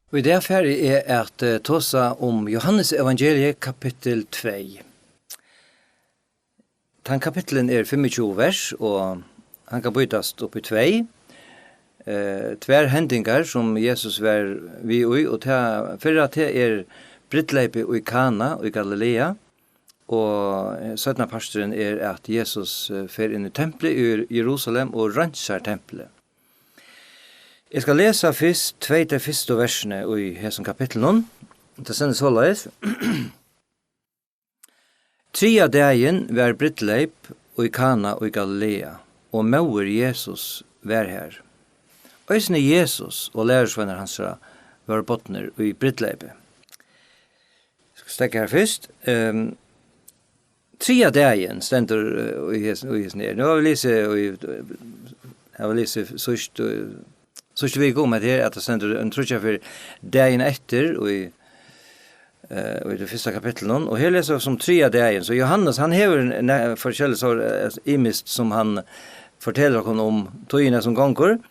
Og det ferdig at tåsa om Johannes evangeliet kapittel 2. Den kapitlen 25 vers, og han kan bytast opp i 2. Tver hendingar som Jesus var vi og fyrra til brittleipi i Kana i Galilea, og 17. pastoren at Jesus fer inn i tempelet i Jerusalem og ransar tempelet. Jeg skal lese først 2 første versene i hesen kapitlen. Det sendes hållet. Tria dagen var brittleip i Kana og i Galilea, og mauer Jesus var her. Øysene Jesus og lærersvenner hans var botner i brittleipet. Jeg skal stekke her først. Tria dagen stender i hesen her. Nå har vi lise sørst så skal vi gå med det at det sender en trutja for dagen etter i det første kapitlet. Og her leser vi som 3 dagen. Så Johannes, han hever forskjellige sår imist som han forteller om tøyene som ganger.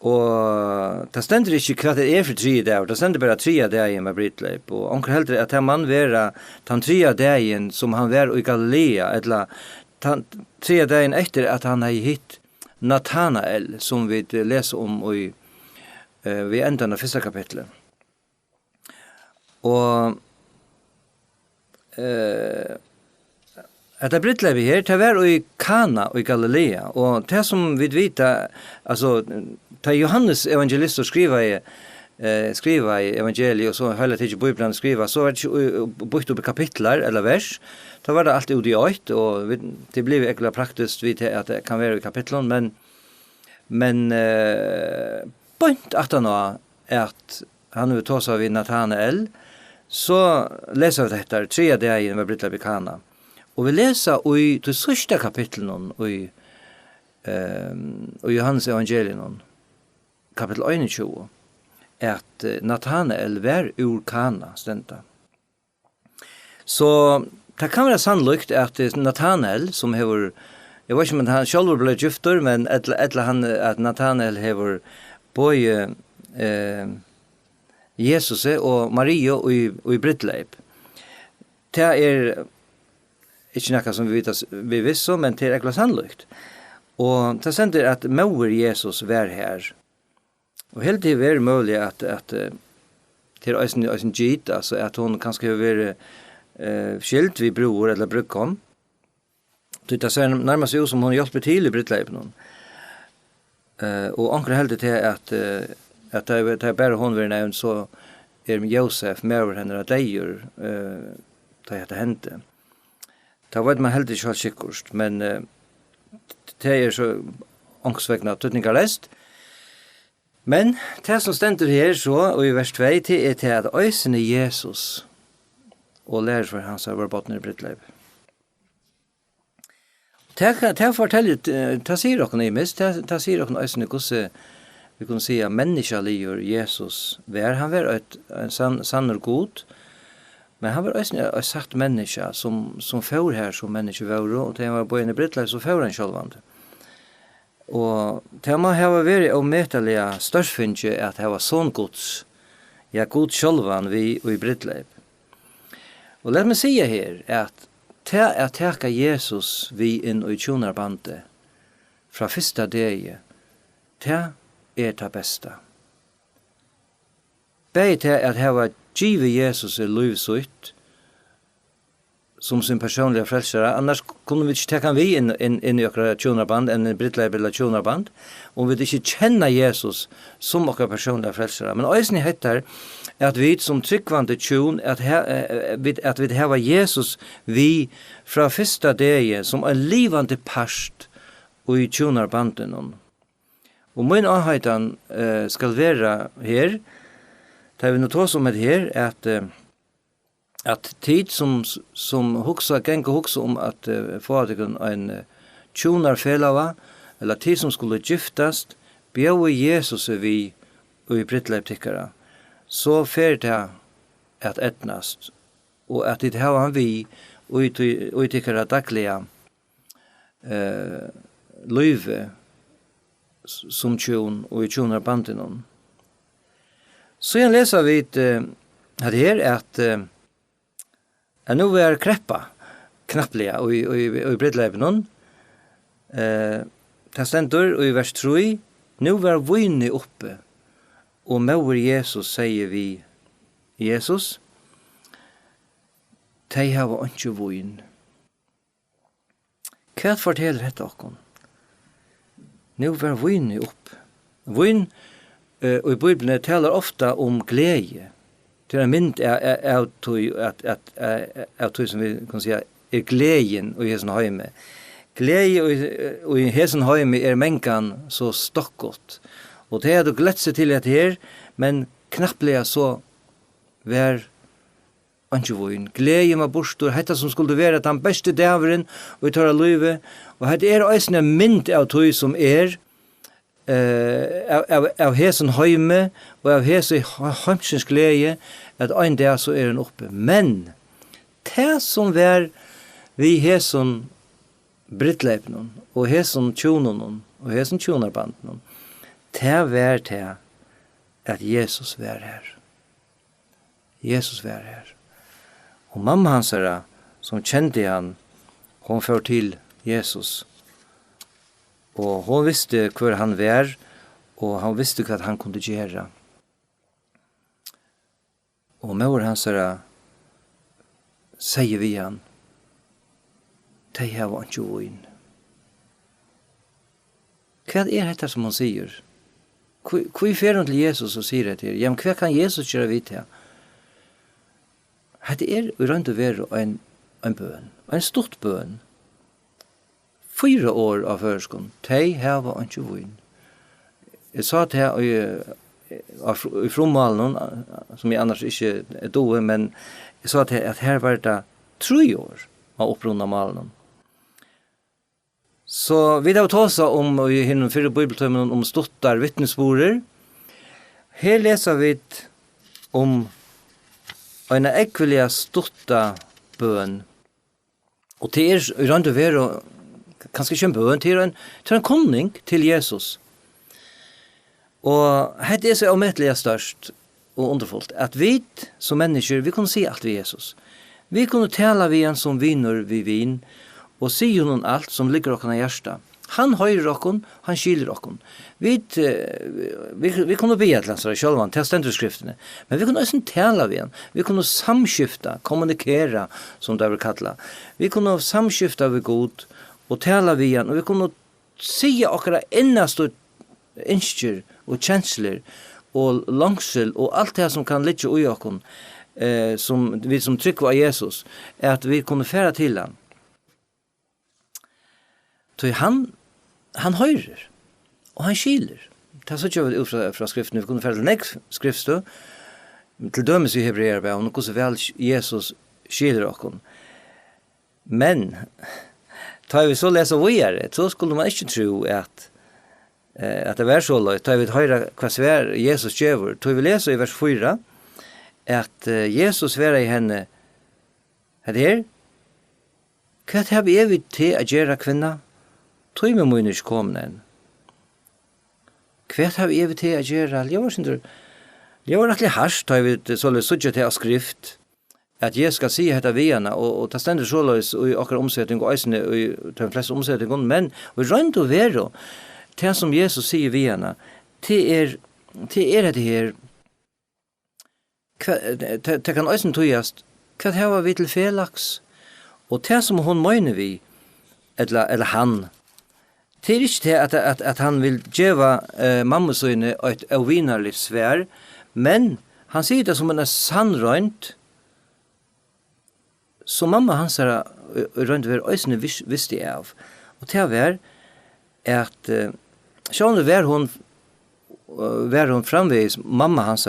Og det stender ikke hva det for 3 dager. Det stender bare 3 dagen med brittleip. Og onker heldur at han være den 3 dagen som han var i Galilea, eller 3 dagen etter at han har hitt Nathanael, som vi leser om i enden av første kapitlet. Og etter brittlevet her, det var i Kana og i Galilea, og det som vi vet, altså, da Johannes evangelister skriver i evangeliet, og så hele tiden Bibelen skriver, så var det ikke bort opp i kapitler eller vers. Da var det alltid ut i 8, og det blir ikke praktisk at det kan være i kapitlen, men point at han at han vil ta seg av Nathanael, så leser vi dette 3 dagen med brittleip i Kana. Og vi leser i det sørste kapitlen i Johannes evangeliet, kapittel 21, at Nathanael var ur Kana, stendte. Så det kan være sannolikt at Nathanael, som hever, jeg vet ikke om han selv ble gifter, men at Nathanael hever både Jesus og Maria og i brittleip. Det ikke noe som vi visste, men det ikke sannolikt. Og det sender at mauer Jesus var her. Og helt det er mulig at til øysen gitt, altså at hun kanskje har vært skilt vid bror eller brukkom. Det ser nærmest ut som hun hjelper til i brittleipen. Og anker heldig til at det bare hun vil nevnt, så Josef med over henne av deier da det hendte. Da vet man heldig ikke helt sikkert, men det så angstvekkende tøtninger lest. Men det som stender her så, og i vers 2, det til at øysene Jesus og lærer for hans av botner i brittleip. Det forteller, det sier dere mest, det sier dere øysene hvordan vi kan si at menneskeligur Jesus var. Han var en sann og god, men han var øysene et sagt menneske som får her som menneske var, og til han var bøyende i brittleip, så får han sjølvand. Og til man har vært omøtelige størstfinnje at det var sånn gods, ja, god sjølvand vi og i brittleip. Og let meg si her at til å teka Jesus vi inn i tjonarbandet fra første dag, til det beste. Begge til at det var givet Jesus i livsut som sin personliga frälsare. Annars kunde vi inte teka vi in i okra tjonarband, en brittleip eller tjonarband, om vi inte känna Jesus som okra personliga frälsare. Men ösning heter att vi som tryggvande tjon, att vi har Jesus vi fra första dag som en livande past och i tjonarbanden. Och min avhøytan skal være her, det vi nå tås om det her, at tid som hoksa, gengå hoksa om at få en tjonarfelava, eller tid som skulle giftast, bjau Jesus vi og i brittleiptikkara, så fer det at etnast, og at det har han vi og i tikkara dagliga løyve som tjon og i tjonarbanden. Så jag läser vi det här att nu är kreppa knappliga och i bredleipen det stendur i vers 3 nu var vojni uppe och mor Jesus säger vi Jesus de har ikke vojn. Hva forteller dette okkom? Nu var vojni opp. Vojn og i Bibelen taler ofta om glede. Det en mynd av tog som vi kan si gleden i hesen heime. Glede og i hesen heime menkan så stokkot. Og det du glett seg til at her, men knapplega så var anki vojn. Glede med borstor, hetta som skulle være den beste dæveren og i tåra løyve. Og hetta eisne mynd av tog som av hesen heime og av hesen heimsens glede at ein dag så den oppe. Men det som var vi hesen brittleipen og hesen tjonen og hesen tjonarbanden det var det at Jesus var her. Jesus var her. Og mamma hans som kjente han, hon får til Jesus. Og hon visste hvor han var, og han visste hva han kunne gjøre. Og mor hans sier vi han, de har ikke vojn. Hva dette som han sier? Hvor fer hun til Jesus og sier det til? Ja, men hva kan Jesus gjøre vidt her? Det rundt å være en bøn, en stort bøn. 4 år av førskolen, de har ikke vojn. Jeg sa til i frummalen, som jeg annars ikke doe, men jeg sa til at her var det 3 år av opprundet malen. Så vi har tåst om i hinnom 4 bibeltømmen om stottar vittnesborer. Her leser vi om en ekvelig stotta bøn. Og til rundt å være kanskje ikke en bøn, til en konning til Jesus. Og det så omettelig størst og underfullt, at vi som mennesker, vi kunne si alt ved Jesus. Vi kunne tale ved en som viner ved vin, og si honom alt som ligger okken i hjertet. Han høyrer okken, han skiler okken. Vi kunne be et eller annet selv, til stenderskriftene, men vi kunne også tale ved han. Vi kunne samskifte, kommunikere, som det vil kalla. Vi kunne samskifte ved god, og tale ved han, og vi kunne si akkurat innast og innskjer og kjensler, og langsel, og alt det som kan ligge i okken, som vi som trykker av Jesus, at vi kunne fære til han. Så han høyrer, og han skiler. Det så ikke ut fra skriften, vi kunne fære til nekst skriftstå, til dømes i hebreerbrevet, og hvordan vel Jesus skiler okken. Men, da vi så leser videre, så skulle man ikke tro at det var så løy, da vi høyre hva svær Jesus gjør. Da vi leser i vers 4, at Jesus var i henne, her, hva har vi evig til å gjøre kvinna? Tog med min ikke komne enn. Hva har vi evig til å gjøre? Det var rettelig harsht, da vi så løy suttet til å skrift, at jeg skal si dette vi henne, og det stender så løy i akkurat omsetning, og eisene i de fleste omsetninger, men vi rønt å være, det som Jesus sier vi henne, det det her, det kan eisene tøyast, hva har vi til felaks? Og det som hun mener vi, eller han, det ikke til at han vil gjøre mammasøyne et avvinnerlig svær, men han sier det som en sannrønt, som mamma hans rønt ved øysene visste jeg av. Og det var at sånn var hun framveis mamma hans,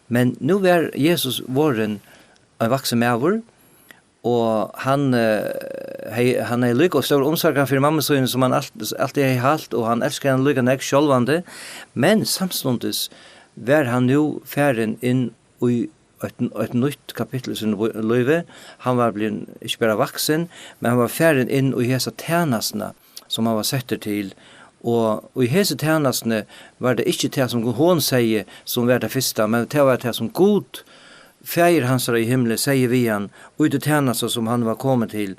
men nå var Jesus våren en vaksen mæver, og han lykke og stor omsorgen for mammasøyne som han alltid har halt, og han elsker han lykke nek sjølvande, men samståndes var han nå ferden inn i et nytt kapittel i sin løyve. Han var ikke bare vaksen, men han var ferden inn i hese tjenestene som han var setter til, Og i hese tjenestene var det ikke det som hon sier som var det første, men det var det som god feir hans i himmelen sier vi han, og i det tjeneste som han var kommet til.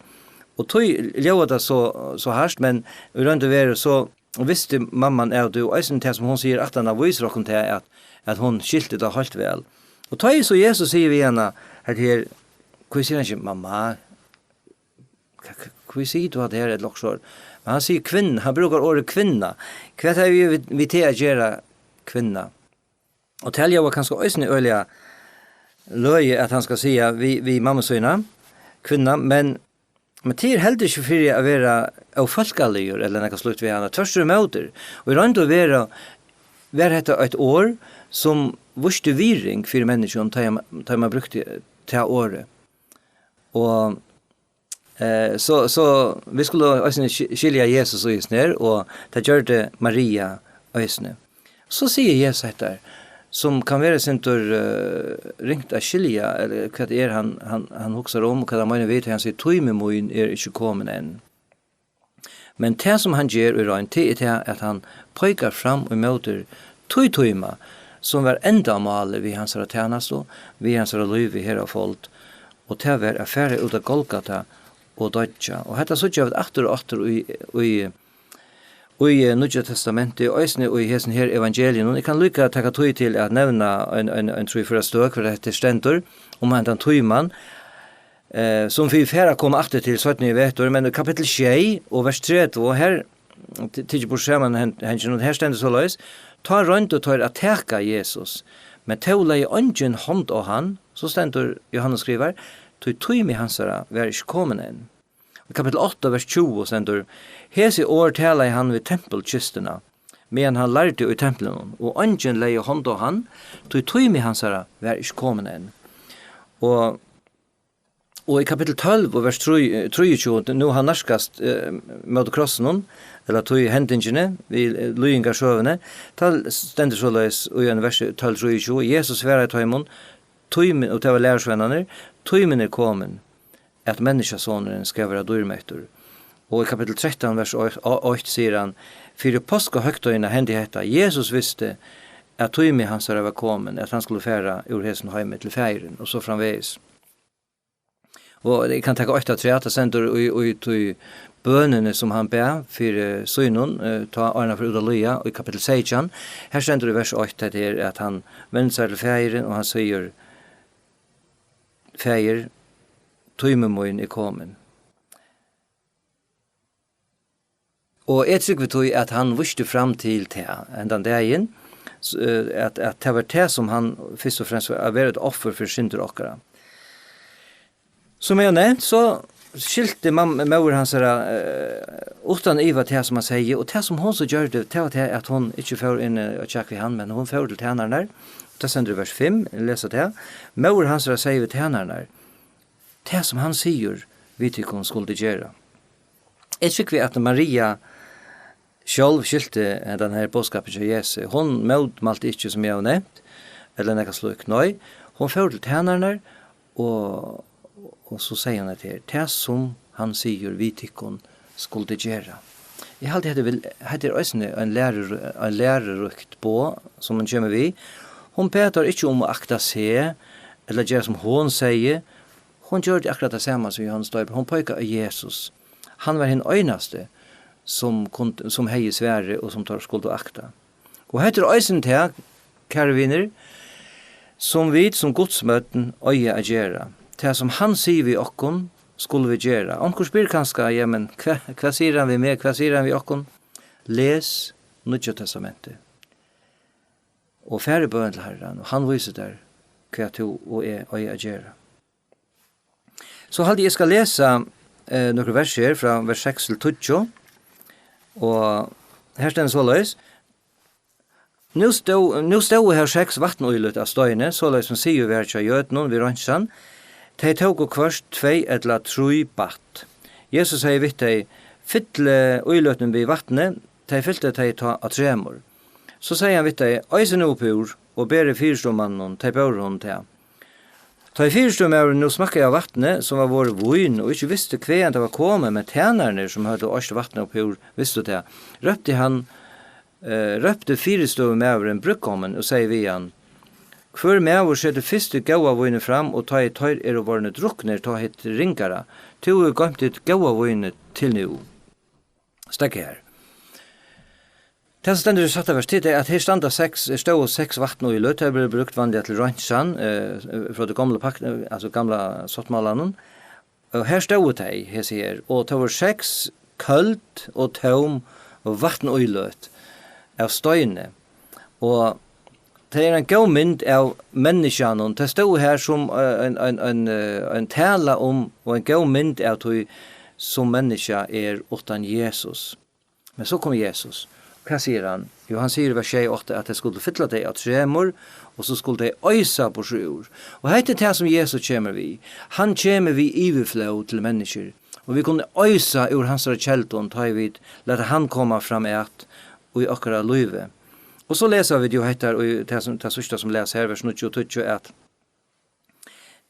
Og tog ljóða det så hardt, men i rundt og være så visste mamman av det, og eisen til som hun sier at han har viser okkur til at hun skilte det helt vel. Og tog så Jesus sier vi henne, her, hva sier han ikke, mamma, hva sier du at det her er et loksår? Men han sier kvinna, han brukar ordet kvinna. Hva er vi til å gjøre kvinna? Og til jeg var kanskje øyne øyelige løye at han skal si vi mammasøyna, kvinna, men til heldur ikke for å være avfolkalige eller noe slutt ved henne, tvers og møter. Og vi rønner å være etter et år som vurste viring for mennesker til man brukte til året. Og så vi skulle skilja Jesus og Øysner, og det gjør det Maria Øysner. Så sier Jesus etter, som kan være sintur ringt av skilja, eller hva det han hokser om, hva det mener vet, han sier, tøymemoen er ikke kommet enn. Men det som han gjør i røyn, det er at han pøyker fram og møter tøyma, som var enda maler vi hans tjeneste, vi hans liv i her og folk, og det var affære ut av Golgata, og dødja. Og dette så ikke av atter og atter i Nødja Testamentet, og i hessen her evangelien. Og jeg kan lykke takka tøy til at nevna en tøy for et støk, for dette stendur, om han tøyman, som vi færre kom atter til 17. vetur, men kapittel 6 og vers 3, og her, tidlig på skjermen, her stendur så løys, ta rundt og tar attacka Jesus, men tåla i ånden hånd av han, så stendur Johannes skriver, tøymi hansara var ikke kommet enn. I kapittel 8, vers 20, stendur, hesi år tala i han ved tempelkistena, men han lærte i tempelen, og ånden leie hånd av han, tøymi hansara var ikke kommet enn. Og i kapittel 12, vers 23, nå har narskast mot krossen, eller tøy hendingene, vi lyingar sjøvene, tal stendur så løys, og i en vers 12-23, Jesus var i tøymon, tøymen, og det var lærersvennerne, tøymen er kommet, at menneskesåneren skal være dyrmøtter. Og i kapittel 13, vers 8, sier han, for påske høgtøyene hendigheta, Jesus visste at tøymen hans var kommet, at han skulle fære ur hesen heime til feiren, og så framveis. Og jeg kan tenke 8-3, at det sender i bønene som han ber for synen, ta Arna for Udalia, og i kapittel 16, her sender i vers 8 til at han vender seg til feiren, og han sier, feir, tøymemoen er kommet. Og jeg trykker vi at han visste fram til det, enda dagen, at det var det som han først og fremst var vært et offer for synder okkara. Som jeg nevnt, så skilte mor hans utan iva det som han sier, og det som hun så gjør det var det at hun ikke får inn og tjekke i han, men hun får til tjenerne. Det sender vers 5, leser det. Mor hans sier til tjenerne, det som han sier, vi tykker hun skulle gjøre. Jeg tykker vi at Maria selv skilte denne bådskapen til Jesus. Hun møtmalte ikke som jeg har nevnt, eller nekka sluk nøy. Hun får til tjenerne, og så sier han det som han sier, vi tykker hun skulle gjøre. Jeg halte det også en lærerrukt på, som han kommer vi. Hun petar ikke om å akta seg, eller gjøre som hun sier. Hun gjør det akkurat det samme som Johannes Døyper. Hun pøyker av Jesus. Han var den øyneste som heier svære og som tar skuld og akta. Og heter øysen til, kære vinner, som vi som godsmøten øye å gjøre. Det som han sier vi okkon, skulle vi gjøre. Onker spyr kanskje, ja, men hva sier han vi med, hva sier han vi okkon? Les Nødja Testamentet. Og færre bøn til Herren, og han viser der hva to og er øye å gjøre. Så halde jeg skal lese noen verser fra vers 6 til 20, og her stender så løs. Nå stod her 6 vattnøylet av støyene, så løs som sier vi her til jøden, vi rønnsene, de tog og kvart 2 eller 3 batt. Jesus sier vidt de, fytle øyløten ved vattnet, de fylte de ta av tremor. Så sier han vidt de, øysen oppur, og bere fyrståmannen, de bør hun til. Ta I fyrstund med nu smakka av vattnet som var vår vin og ikke visste kveien det var kommet med tjenerne som hadde årst vattnet opp hur visste det. Røpte fyrstund med en brukkommen og sier vi han hver med vår sette fyrste gaua vinen fram og ta I tøyr og varne drukner ta hit ringara to gamt et gaua vinen til nu. Stekke her. Det som stender I satt av vers tid at her stod 6 vatten og I løt, det ble brukt vanlig til røntgen fra det gamle pakken, altså gamle sottmalanen. Og her stod det, her sier, og det var 6 kølt og tom og vatten og løt av støyne. Og det en god mynd av menneskene, det stod her som en tale om, og en god mynd av tog som menneske utan Jesus. Men så kom Jesus. Hva sier han? Jo, han sier I vers 28 at det skulle fylla deg av tremor, og så skulle deg øysa på 7 år. Og heit det som Jesus kommer vi. Han kommer vi iveflå til mennesker. Og vi kunne øysa ur hans kjelton, ta I vid, lette han komme fram et, og I akkurat løyve. Og så leser vi jo heit der, og det sørste som leser her, vers 22,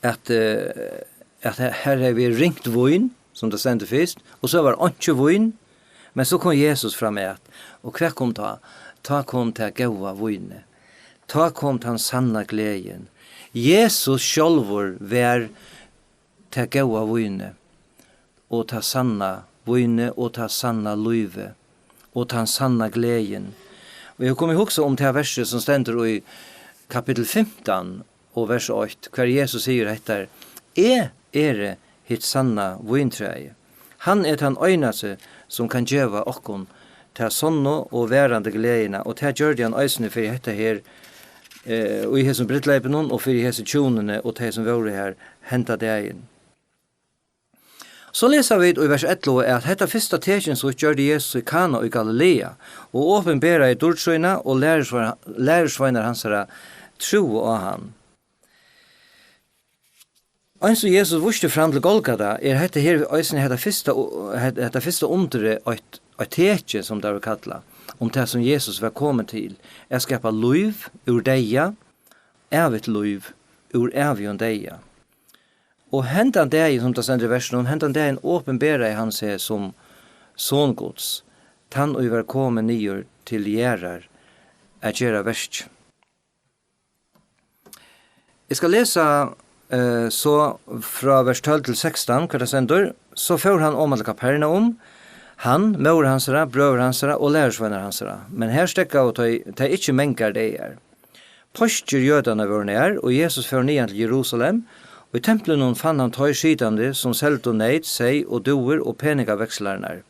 at her vi ringt voin, som det stendte først, og så var ikke voin, men så kom Jesus fram et, og hva kom ta? Ta kom til gaua voine. Ta kom til han sanna gleden. Jesus sjálvor var til gaua voine, og til sanna voine, og til sanna løyve, og til sanna gleden. Og jeg kommer ihåg om det verset som stender I kapitel 15 og vers 8, hver Jesus sier etter, hitt sanna vointreie. Han den øynase som kan gjøre okkon til sånne og værende gledene, og til gjør de han øysene for dette her, og I hesson brittleipen og for hesson tjonene, og til som var her, hentet det inn. Så leser vi I vers 11 at dette første tekjen så gjør de Jesus I Kana og I Galilea, og åpenbæra I dordsøyna og lærersvøyner hans tro av han. En som Jesus vuste fram til Golgata dette her øysene dette første undere og tekje som det var kattla, om det som Jesus var kommet til. Jeg skapar liv ur deia, evigt liv ur evion deia. Og hentan deg, som det sender I versen, hentan deg en åpenbæra I hans her som songods, tann og var kommet nyer til gjerar, gjera versk. Jeg skal lese så fra vers 12 til 16, hva det sender, så får han om alle Kapernaum, han, mor hansara, brøver hansara og lærersvenner hansara. Men her stekka og ta ikkje mengar det Postjer jødane var nær, og Jesus fører nian til Jerusalem, og I tempelen fann han tøy skitande som selt og neid, seg og doer og peningavekslerne.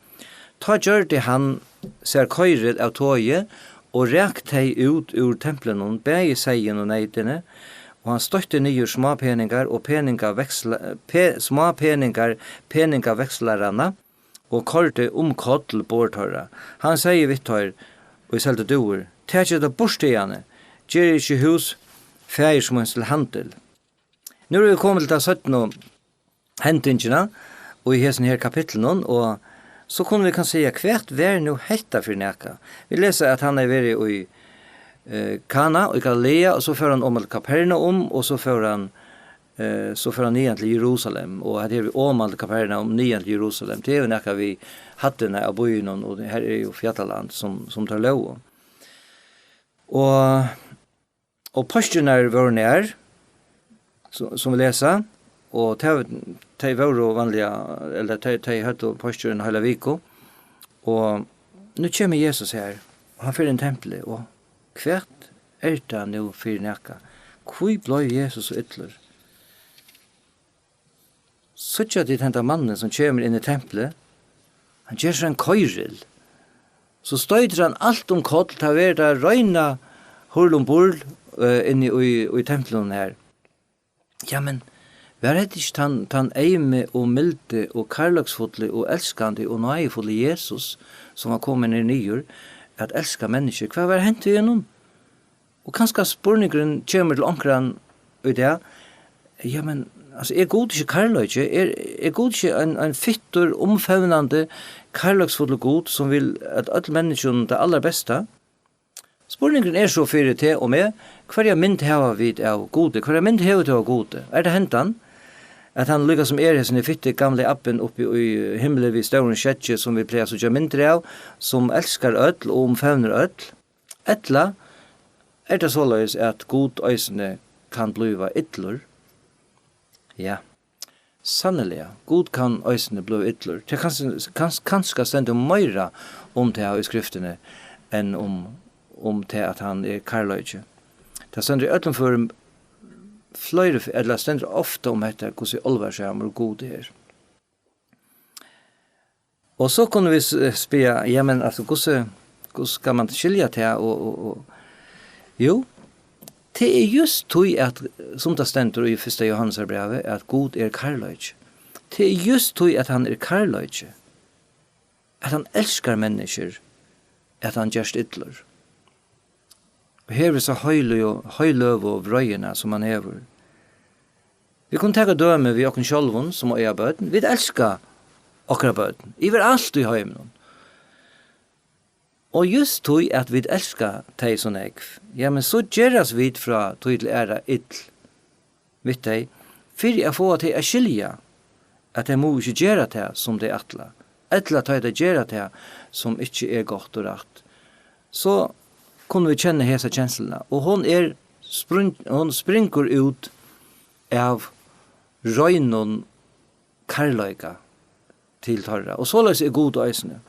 Ta gjør det han ser køyret av tøye, og rekt teg ut ur tempelen, begge seien og neidene, og han støtte nye småpeningar og peningavekslerne, og korte omkottel bortøyre. Han sier vittøyre, og I selte doer, «Tæt det borstigene, gjør ikke hus, fægir som til handel». Nå vi kommet til 17 hentingene, og I hessen her kapitlen, og så kunne vi kan si hvert vær nå hetta for nækka. Vi leser at han vært I Kana og I Galilea, og så fører han om til Kapernaum, og så fører han nian til Jerusalem, og her vi om til Kapernaum, nian til Jerusalem. Det jo nækka vi hattene av byen, og her jo fjattaland som tar lov. Og postjene var nær, som vi leser, og de var jo vanlige, eller de hadde postjene hele viko, og nå kommer Jesus her, og han fyrer en tempel, og hvert det nå fyrer nækka. Hvor ble Jesus og ytler? Sånn at denne mannen som kommer inn I tempelet, han gjør seg en køyrel. Så støyder han alt om koll til å være der røyna hurlumbull inne I tempelen her. Ja, men var det ikke tan eime og milde og karlagsfulle og elskande og nøyefulle Jesus som var kommet ned nyer, at elska mennesker? Hva var hent igjennom? Og kanskje spørningren kommer til omkran I det. Ja, men altså, god ikke karløyke? God ikke en fittur, omfevnande, karlagsfulle god som vil at alle mennesker det aller beste? Spurningen så fyrir til og med, hver mynd hava vi av gode, hver mynd hava vi av gode? Det hentan? At han lykkes som sin fitte gamle appen oppi i himmelen vid stauren skjetje som vi pleier så gjør mindre av, som elskar ødel og omfevner ødel. Etla det såleis at god øysene kan bliva ytler. Ja, sannelig, god kan øysene bliva ytler. Det kanskje stendt meira om det i skriftene enn om det at han karløyge. Det stendt ødelen for fløyre, eller stendt ofte om dette, hvordan olvarskjerm og god det Og så kunne vi spela, ja, men altså, hvordan skal man skilja til Jo, det just tog at, som det stendt i 1. Johannes brevet, at god karløyge. Det just tog at han karløyge. At han elskar mennesker, at han gjørst ytler. Og her er så høyløv og vrøyene som han hever. Vi kunne ta døme ved okken sjølven som er bøten. Vi elskar okra bøten. I vil alt i høymen. Og just tog at vi elskar teg som jeg. Ja, men så gjeras vi fra tog til æra ytl. Vet deg, for jeg får til å skilja at jeg må ikke gjøre det som det atla. Etla tar det gjøre det som ikke godt og rett. Så kunne vi kjenne hese kjenslene. Og hon springer ut av røynon karløyga til tarra. Og så løs god og eisene.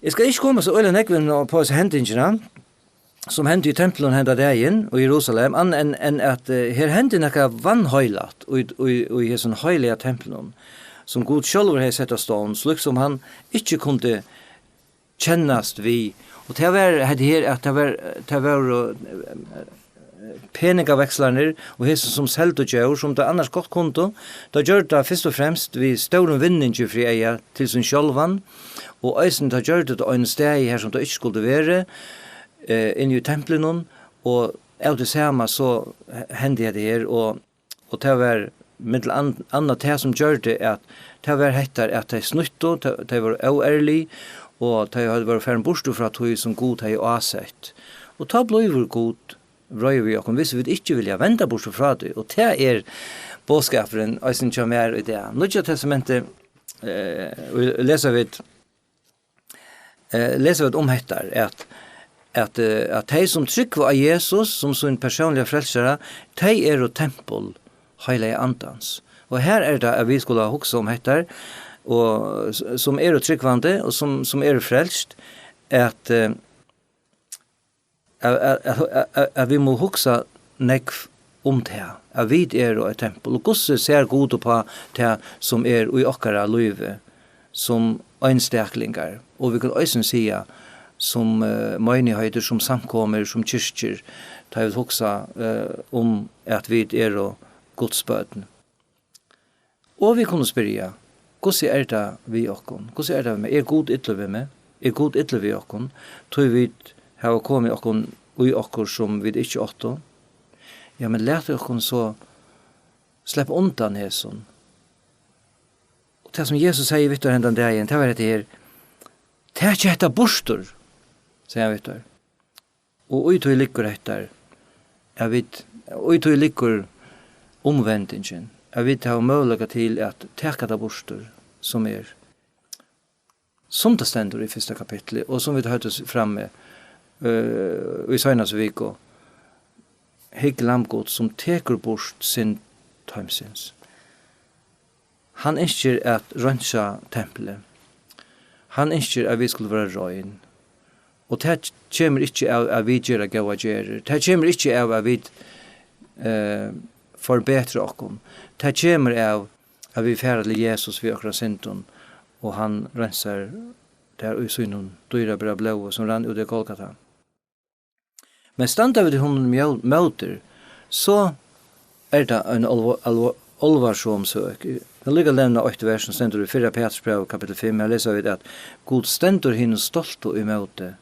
Jeg skal ikke komme så øyne nekven på disse hendingene, som hendte i tempelen hendet dagen i Jerusalem, enn at her hendte nekka vannhøylat i hessen høylige tempelen, som god selv har sett av stånd, slik som han ikke kunne kjennast vi. Og det var her at det var peningavekslerne, og hessen som selv og gjør, som det annars godt kunne, da gjør det først og fremst vi større vinninger fri eier til sin sjølvan, og eisen da gjør det en steg her som det ikke skulle være, inne i tempelen, og av det samme så hendte det her, og det var med annet det som gjør det, at det var hettar at det snutto, det var oærlig, og det hadde vært ferdig bort fra tog som god har avsett. Og da ble vi god, vrøy vi oss, hvis vi ikke vilja vente bort fra det, og det bådskaperen, og jeg synes ikke mer i det. Nødja testamentet leser vi om hettar, at de som trykker av Jesus, som sin personlige frelsere, de jo tempel, heilige andans. Og her det at vi skulle ha hukse om hettar, og som tryggvande, og som frelst, at vi må huksa nekv om det, at vi et tempel, og gosse ser god på det som i okkara løyve, som øynsteklingar, og vi kan også si som menigheter, som samkommer, som kyrkjer, da vi huksa om at vi godsbøten. Og vi kunne spørre, hvordan det vi okkon? Hvordan det med? God ytler vi med? God ytler vi okkon? Tror vi har kommet okkon ui okkor som vi ikke åtto? Ja, men lærte okkon så slippe undan hesson. Og det som Jesus sier, vet du, hendan dagen, det var dette her, det ikke hetta bostor, sier han, vet du. Og ui tog likur etter, ui tog likur omvendingen, jeg vet ha mulighet til at teka det bostor, som som det stender i 1. kapitlet, og som vi har hørt oss fremme i søgnas vik, og hegg lamgod som teker bort sin tøymsins. Han ønsker at rønsa tempelet. Han ønsker at vi skulle være røyn. Og det kommer ikke av at vi gjør gau gjerer. Det kommer ikke av at vi forbedre okkom. Det kommer av at vi færer til Jesus ved okra sinton, og han rensar der i synen dyra bra blå som rann ut i Golgata. Men standa vi til hun møter, så det en olvarsom søk. Jeg lykker å levne 8 versen, stendur i 4 Peters brev, kapittel 5, jeg leser vi at God stendur hinn stolt og i møte,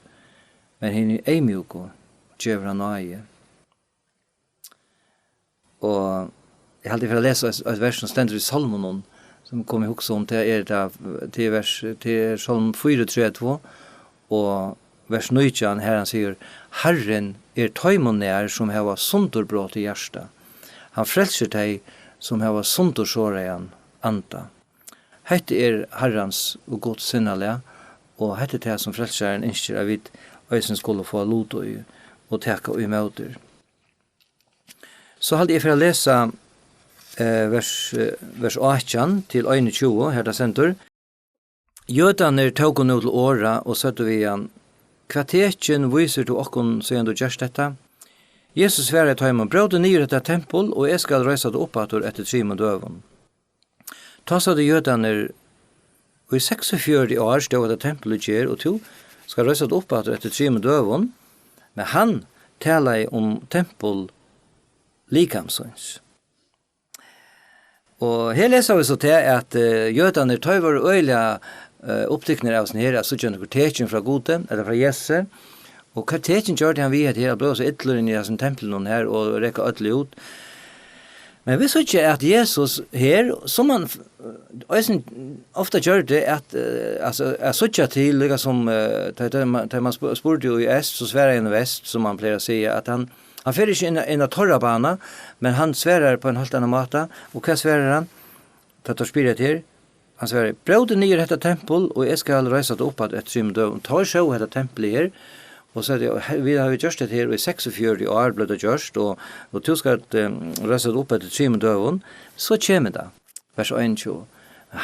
men hinn ei mjuko, djever han nøye. Og jeg halte for å lese et vers som stendur i Salmonen, som kom i hoksa om til vers til Salm 4:32, og vers 19, her han sier, Herren tøymon nær som heva sunderbrot i hjärsta. Han frelser teg som heva sundersårean anda. Hette Herrans og godt sinnalega, og hette det som frelseren innskjer av vidt øysen skulle få lot og teka og imøter. Så hadde jeg for å lese vers 18 til 21, her det sender. Jødane tog nå til åra og søtte vi igjen. Kvarteken viser til okkon siden du gjørst dette. Jesus sverre til ham, brød nye dette tempel, og jeg skal reise det oppator etter 3 døven. Ta så det jødane, og i 46 år stod det tempelet gjør, og to skal reise det oppator etter 3 døven, men han taler om tempel likamsøns. Og her leser vi så til at jødane tar var øyla opptykner av sånne her, så kjønner karteken fra Gode, eller fra Jesus, og karteken gjør det han vi at her, ble også ytler inn i sånne tempelen her, og rekka ytler ut. Men vi så ikke at Jesus her, som han ofta gjør det, at jeg så ikke til, like som man spurte jo i øst, så sverre inn i vest, som man pleier å si, at han fer ikke inn av torra bana, men han sverer på en helt annen måte, og hva sverer han? Dette spyrer til, han sverer, brød nye dette tempel, og jeg skal reise det opp etter 3 døgn. Ta og sjå dette tempelet her, og så vi har jo gjort det her, og i 46 år ble det gjort, og du skal reise det opp etter 3 døgn, så kommer det, vers 21.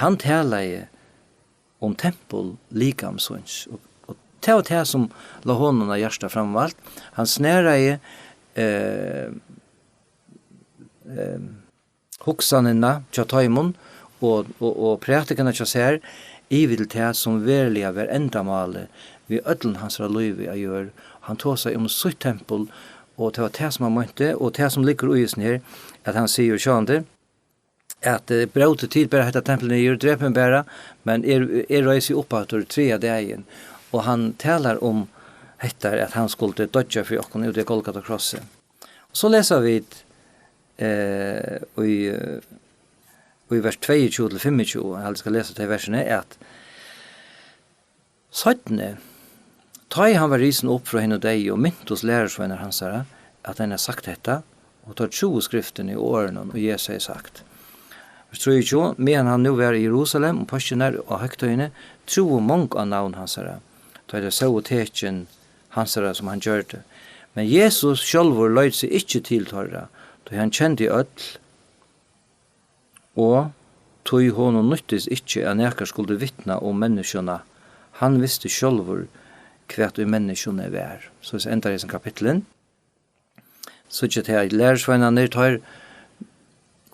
Han taler om tempel likamsøns, og det var det som la hånden av hjertet framvalgt. Han snærer hoksanina tja taimon og prætikana tja ser i vil det som verlig av endamale vi ødlen hans løyve jeg gjør. Han tog seg om sitt tempel, og det var det som han måtte, og det som ligger isen her, at han sier sjående, at brautet tid bare hette tempelen gjør drepen bare, men reiser opp at det 3 dagen, og han taler om etter at han skulle dødja for okken ut i Golgata krosset. Så leser vi i vers 22-25, jeg skal lese til versene, at Sattene, ta i han var risen opp fra henne og deg, og mynt hos lærersvenner hans her, at han har sagt dette, og tar 20 skriften i årene, og Jesus har sagt. Vers 23, men han nå var i Jerusalem, og påskjønner og høgtøyene, tro mange av navn hans her, da det så og teken hans her som han gjør det. Men Jesus selv løyd seg ikke til tørre, da han kjente i ødel, og tog honom nyttes ikke at nekker skulle vittne om menneskene. Han visste selv hva i menneskene var. Så det ender i sin kapitlen. Så ikke til at lærersvennerne tar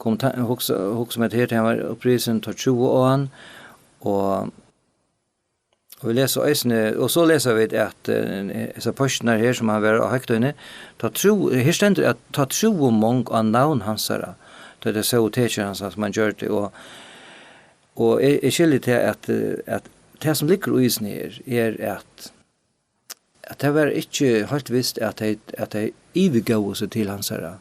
hos med her til han var opprisen tar 20 år, og vi leser øysene, og så leser vi at disse postene her som han var av høgtøyene, her stender at ta tro om mange av navn hans her, da det så teker hans som han gjør det, og jeg skylder til at det som ligger i isen her, at det var ikke helt visst at de ivegå seg til hans her,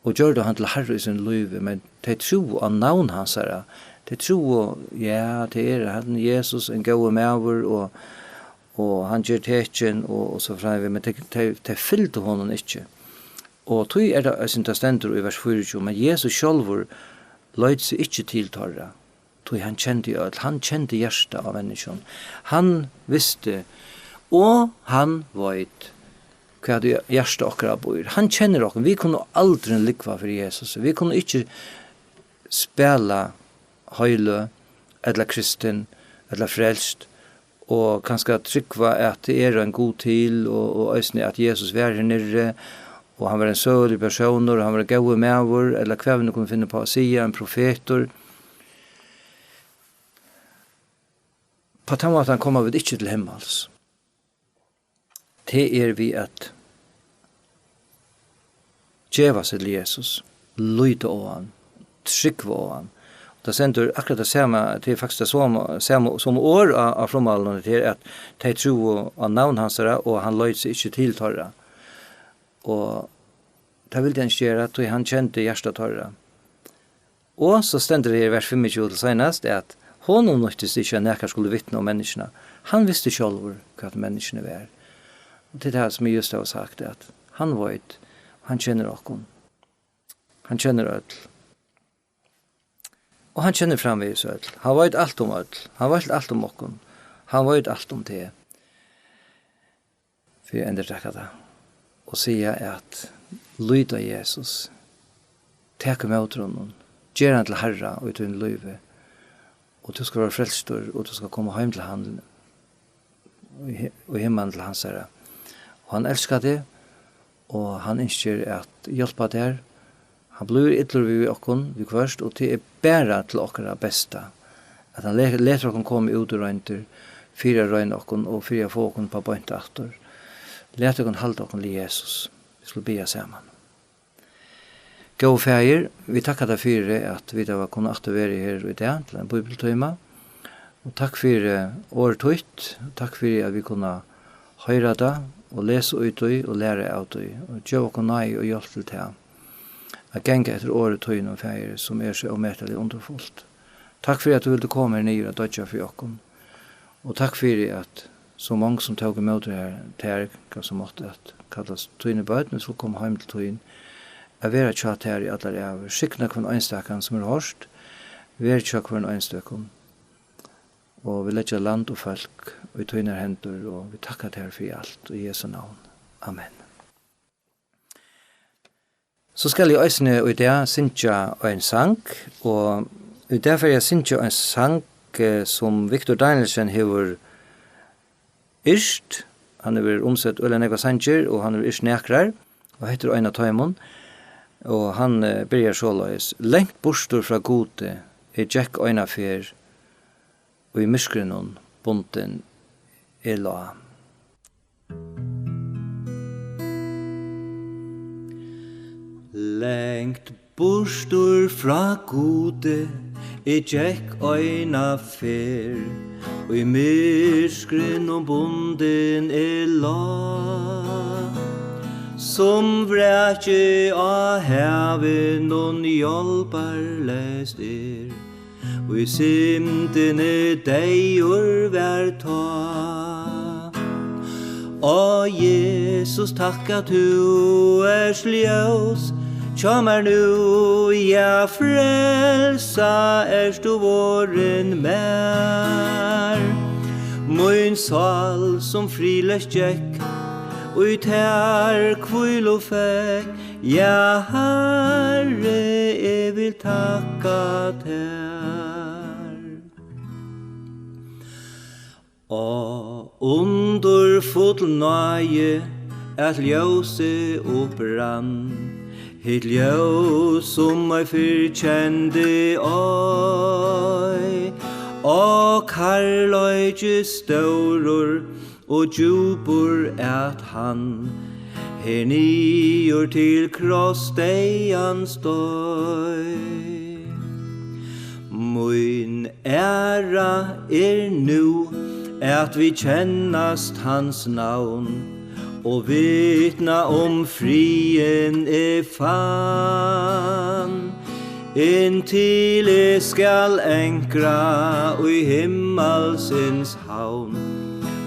og gjør det han til herre i sin liv, men de tro av navn hans her, de tror, ja, det han Jesus, en gode maver, og han gjør tekjen, og så fremme, men de fylte honom ikke. Og tog det sin stender i vers 24, men Jesus selv løyd seg ikke til tørre. Tog han kjente ødel, han kjente hjertet av mennesken. Han visste, og han vet hva hjertet akkurat bor. Han kjenner dere, vi kunne aldri likva for Jesus, vi kunne ikke spela høyle, eller kristen, eller frelst, og kanskje trykva at det en god til, og at Jesus var her nere, og han var en sølig person, og han var en gode maver, eller hva vi kunne finne på å si, en profetor. På den måten kommer vi ikke til himmels. Det vi at djeva seg til Jesus, lyde av han, trykva av han. Det sender akkurat det samme, det faktisk det samme år av fromalen til at de tror av navn hans, og han løyd seg ikke til tørre. Og det vil den gjøre at han kjente hjertet tørre. Og så stender det i vers 25 til senest, at honom nøytes ikke at nekker skulle vittne om menneskene. Han visste selv hva menneskene var. Och det här som jag just har sagt att han vet, han känner oss. Han känner öll. Och han känner framvis öll. Han vet allt om öll. Han vet allt om oss. Han vet allt om det. För jag ändrar det. Och säga att lyda Jesus. Tek emot honom. Gör han till Herre och ut i din liv. Och du ska vara frälstor och du ska komma hem till han och hemman till hans herre. Och han älskar det och han önskar att hjälpa der. Han blir ytler vid okkon, vid kvörst, og det bara til okkara bästa. At han leter okkon komme ut og røynter, fyra røyne okkon, og fyra få okkon på bøynt aktor. Leter okkon halde okkon li Jesus. Vi skulle be sammen. Gå fægir, vi takkar deg fyrir at vi da var kunnet aktivere her i dag, til en bibeltøyma. Og takk fyrir året tøyt, takk fyrir at vi kunne høyre det, og lese ut og lære av det, og gjøre okkon nei og hjelp til det. At genge etter året tøyne og fægir som så omettelig underfullt. Takk for at du ville komme her nye og dødja for jokken. Og takk for at så mange som tog imot her til hva som måtte at kalles tøyne bøtene skulle komme hjem til tøyne. Jeg vil ikke ha her i alle ræver. Skikkene hver øynstakken som hørst. Vi vil ikke hver øynstakken. Og vi legger land og folk og i tøyne hender og vi takker til her for alt. Og i Jesu navn. Amen. Så skal jeg også i det synge en sang, og derfor jeg synge en sang som Victor Danielsen har yrst. Han har omsett øyne nega sanger, og han har yrst nekrar, og heter Øyna Taimon. Og han byrjar såleis. Lengt bostor fra gode, Jack Øyna fer, og i myskrenon bunten la. Lengt bostor fra gode, Jack Øyna fer, og i myskrenon bunten la. Som vrætje av heaven og hjelparlest og i simtene deior vær ta. Og Jesus takka tu ljós, tjamar nu, ja frelsa du våren mer. Mun sal som frilest gekk, og ter kvil og fekk, ja Herre, jeg vil takka ter. Og under fotnøye at ljøse opprann, hit ljøs som ei fyrkjende oi, og karløyge staurur, og djupur at han her nior til krossdeian støy. Mun æra nu at vi kjennast hans navn og vitna frien fann. Inntil skal enkra og i himmelsins havn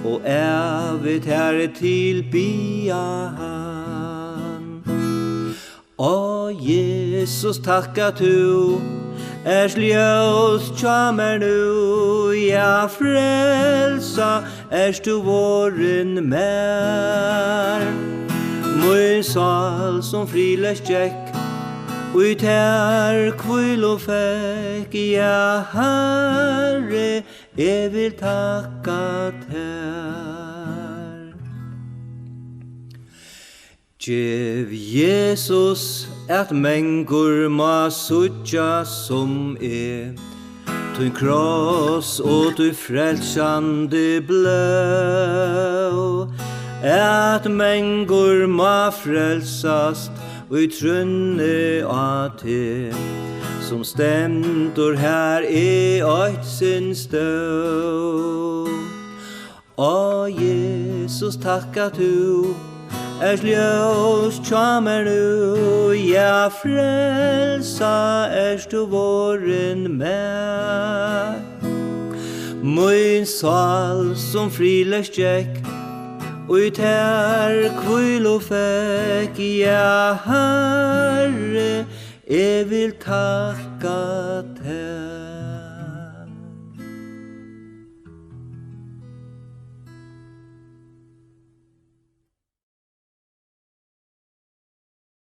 og evigt herre tilbya han. Og Jesus takka tu, ljós tjamar nu, ja frelsa du våren mer. Mun sal som frilest gekk, og i ter kvil og fekk, ja Herre, jeg vil takka ter. Gjev Jesus at mengur ma sutja som tun kross og tu frelsande blå, at mengur ma frelsast og i trunne av te, som stendur her eit sin stå. Og Jesus takka tu, ljós tjamar nu, ja frelsa du våren mer. Mun sal som frilest gekk, Ui ter kvil og fekk, ja Herre, jeg vil takka ter.